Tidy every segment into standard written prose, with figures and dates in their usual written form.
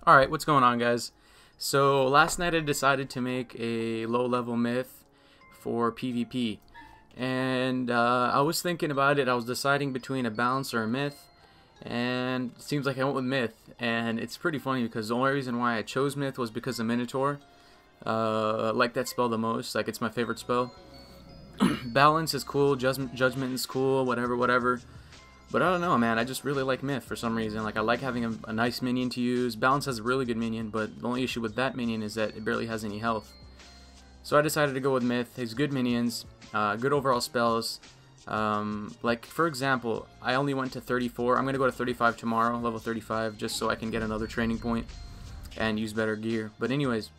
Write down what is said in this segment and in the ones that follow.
Alright, what's going on, guys? So last night I decided to make a low level myth for PvP, and I was thinking about it. I was deciding between a balance or a myth, and it seems like I went with myth. And it's pretty funny because the only reason why I chose myth was because of Minotaur. I like that spell the most. Like, it's my favorite spell. Balance is cool, judgment is cool, whatever. But I don't know, man. I just really like myth for some reason. Like, I like having a nice minion to use. Balance has a really good minion, but the only issue with that minion is that it barely has any health. So I decided to go with myth. He's good minions, good overall spells. Like, for example, I only went to 34. I'm going to go to 35 tomorrow, level 35, just so I can get another training point and use better gear. But anyways,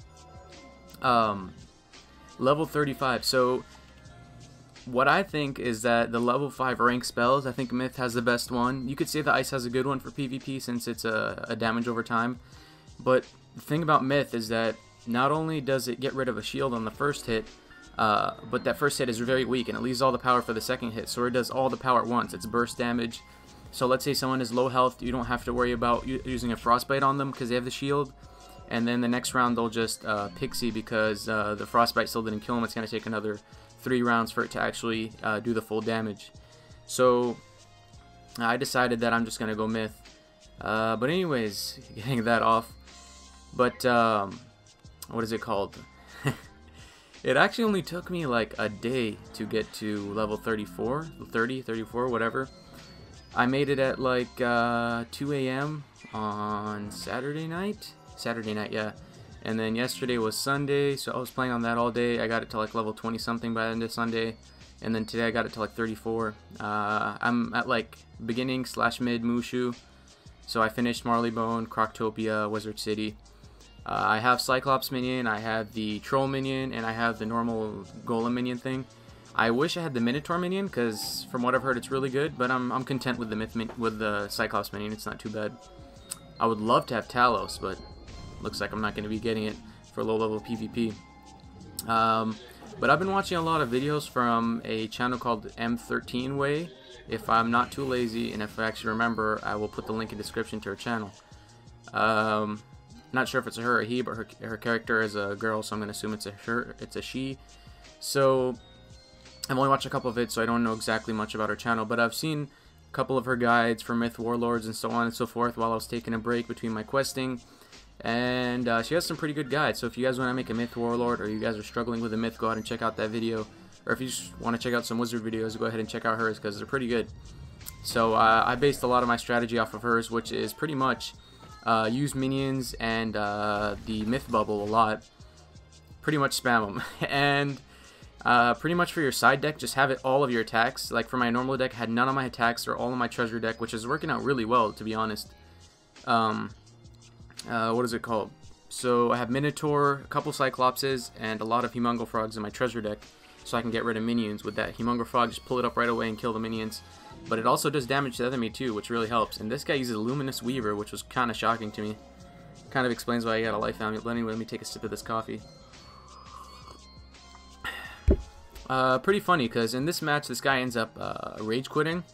level 35. So what I think is that the level 5 rank spells, I think myth has the best one. You could say the ice has a good one for PvP since it's a damage over time. But the thing about myth is that not only does it get rid of a shield on the first hit, but that first hit is very weak and it leaves all the power for the second hit. So it does all the power at once. It's burst damage. So let's say someone is low health, you don't have to worry about using a frostbite on them because they have the shield. And then the next round they'll just pixie because the frostbite still didn't kill them. It's going to take another 3 rounds for it to actually do the full damage. So I decided that I'm just gonna go myth. But anyways, getting that off. But what is it called? It actually only took me like a day to get to level 34, 30, 34, whatever. I made it at like 2 AM on Saturday night. Saturday night, yeah. And then yesterday was Sunday, so I was playing on that all day. I got it to like level 20 something by the end of Sunday. And then today I got it to like 34. I'm at like beginning / mid Mushu. So I finished Marleybone, Croctopia, Wizard City. I have Cyclops minion, I have the Troll minion, and I have the normal Golem minion thing. I wish I had the Minotaur minion, because from what I've heard it's really good. But I'm content with the Cyclops minion, it's not too bad. I would love to have Talos, but looks like I'm not going to be getting it for low-level PvP. But I've been watching a lot of videos from a channel called M13 Way. If I'm not too lazy, and if I actually remember, I will put the link in the description to her channel. Not sure if it's a her or he, but her character is a girl, so I'm going to assume it's a she. So I've only watched a couple of it, so I don't know exactly much about her channel, but I've seen a couple of her guides for myth warlords and so on and so forth while I was taking a break between my questing. And she has some pretty good guides, so if you guys want to make a myth warlord or you guys are struggling with a myth, go ahead and check out that video. Or if you just want to check out some wizard videos, go ahead and check out hers because they're pretty good. So I based a lot of my strategy off of hers, which is pretty much use minions and the myth bubble a lot. Pretty much spam them. And pretty much for your side deck, just have it all of your attacks. Like for my normal deck, I had none of my attacks or all of my treasure deck, which is working out really well, to be honest. What is it called? So I have Minotaur, a couple Cyclopses, and a lot of Humongo Frogs in my treasure deck, so I can get rid of minions with that. Humongo Frog, just pull it up right away and kill the minions. But it also does damage to the enemy too, which really helps. And this guy uses Luminous Weaver, which was kind of shocking to me. Kind of explains why he got a life amulet. But anyway, let me take a sip of this coffee. Pretty funny, because in this match, this guy ends up rage quitting.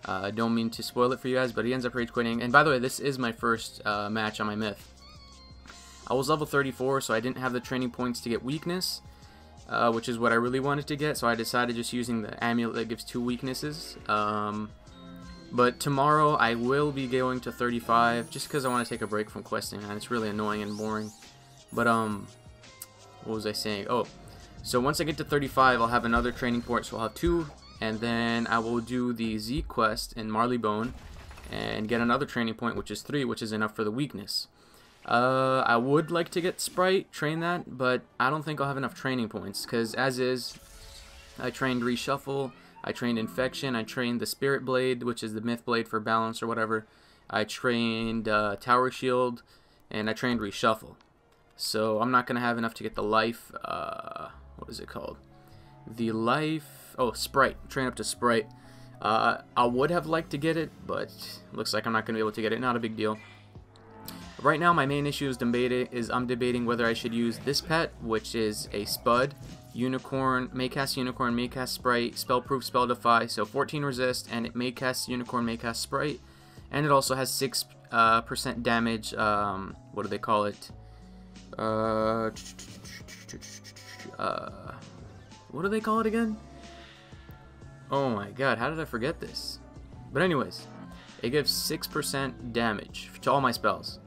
I don't mean to spoil it for you guys, but he ends up rage quitting. And by the way, this is my first match on my myth. I was level 34, so I didn't have the training points to get weakness, which is what I really wanted to get. So I decided just using the amulet that gives 2 weaknesses. But tomorrow I will be going to 35, just because I want to take a break from questing, and it's really annoying and boring. But what was I saying? Oh, so once I get to 35, I'll have another training point, so I'll have 2. And then I will do the Z quest in Marleybone and get another training point, which is 3, which is enough for the weakness. I would like to get Sprite, train that, but I don't think I'll have enough training points, because as is, I trained Reshuffle, I trained Infection, I trained the Spirit Blade, which is the Myth Blade for balance or whatever. I trained Tower Shield, and I trained Reshuffle. So I'm not going to have enough to get the life, what is it called? The life... Oh, Sprite. Train up to Sprite. I would have liked to get it, but looks like I'm not going to be able to get it. Not a big deal. Right now, my main issue is I'm debating whether I should use this pet, which is a Spud, Unicorn, Maycast Unicorn, Maycast Sprite, Spellproof, Spell Defy, so 14 resist, and it Maycast Unicorn, Maycast Sprite, and it also has 6 percent damage. What do they call it? What do they call it again? Oh my god, how did I forget this? But anyways, it gives 6% damage to all my spells.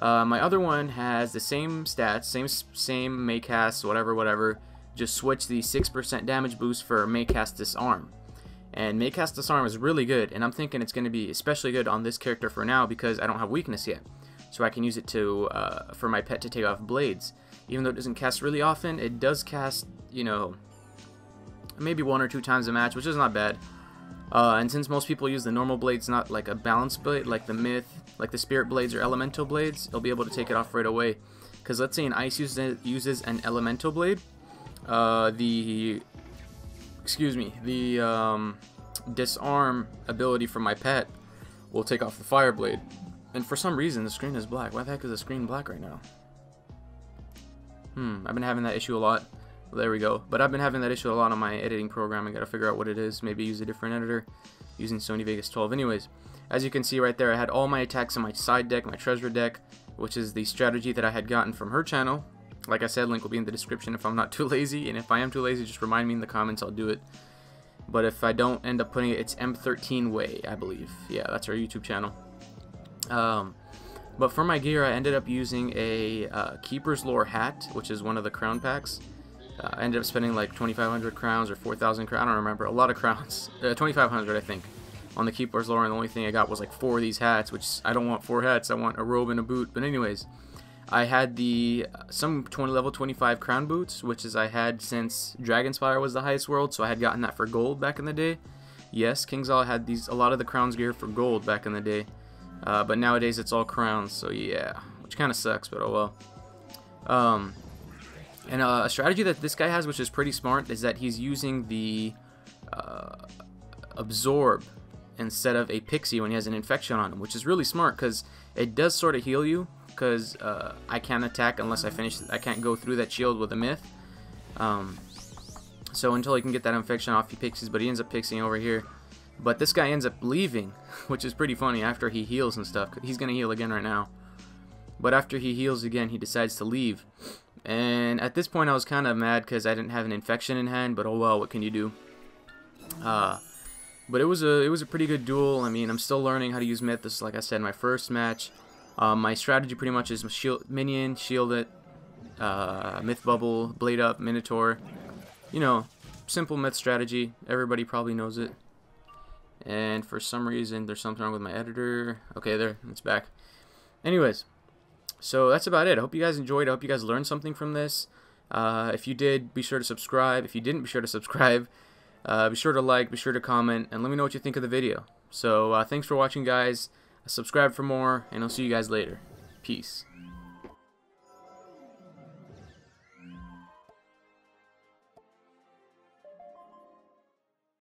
My other one has the same stats, same May cast, whatever. Just switch the 6% damage boost for May cast Disarm. And May cast Disarm is really good, and I'm thinking it's going to be especially good on this character for now because I don't have weakness yet. So I can use it to for my pet to take off blades. Even though it doesn't cast really often, it does cast, you know, maybe 1 or 2 times a match, which is not bad. And since most people use the normal blades, not like a balanced blade, like the myth, like the spirit blades or elemental blades, it'll be able to take it off right away. Because let's say an ice uses an elemental blade, the disarm ability from my pet will take off the fire blade. And for some reason the screen is black. Why the heck is the screen black right now? I've been having that issue a lot. Well, there we go. But I've been having that issue a lot on my editing program. I gotta figure out what it is. Maybe use a different editor using Sony Vegas 12. Anyways, as you can see right there, I had all my attacks on my side deck, my treasure deck, which is the strategy that I had gotten from her channel. Like I said, link will be in the description if I'm not too lazy, and if I am too lazy, just remind me in the comments, I'll do it. But if I don't end up putting it, it's M13 Way, I believe. Yeah, that's our YouTube channel. But for my gear, I ended up using a Keeper's Lore hat, which is one of the crown packs. I ended up spending like 2,500 crowns or 4,000 crowns, I don't remember, a lot of crowns, 2,500 I think, on the Keeper's Lore, and the only thing I got was like 4 of these hats, which I don't want 4 hats, I want a robe and a boot. But anyways, I had some level 25 crown boots, which is I had since Dragonspire was the highest world, so I had gotten that for gold back in the day. Yes, Kingsaw had a lot of the crowns gear for gold back in the day. But nowadays it's all crowns, so yeah, which kind of sucks, but oh well. And a strategy that this guy has, which is pretty smart, is that he's using the absorb instead of a pixie when he has an infection on him, which is really smart because it does sort of heal you. Because I can't attack unless I finish. I can't go through that shield with a myth. So until he can get that infection off, he pixies, but he ends up pixieing over here. But this guy ends up leaving, which is pretty funny after he heals and stuff. He's going to heal again right now. But after he heals again, he decides to leave. And at this point, I was kind of mad because I didn't have an infection in hand. But oh well, what can you do? But it was a pretty good duel. I mean, I'm still learning how to use myth. This is, like I said, my first match. My strategy pretty much is minion, shield it, myth bubble, blade up, minotaur. You know, simple myth strategy. Everybody probably knows it. And for some reason, there's something wrong with my editor. Okay, there, it's back. Anyways, so that's about it. I hope you guys enjoyed. I hope you guys learned something from this. If you did, be sure to subscribe. If you didn't, be sure to subscribe. Be sure to like, be sure to comment, and let me know what you think of the video. So thanks for watching, guys. Subscribe for more, and I'll see you guys later. Peace.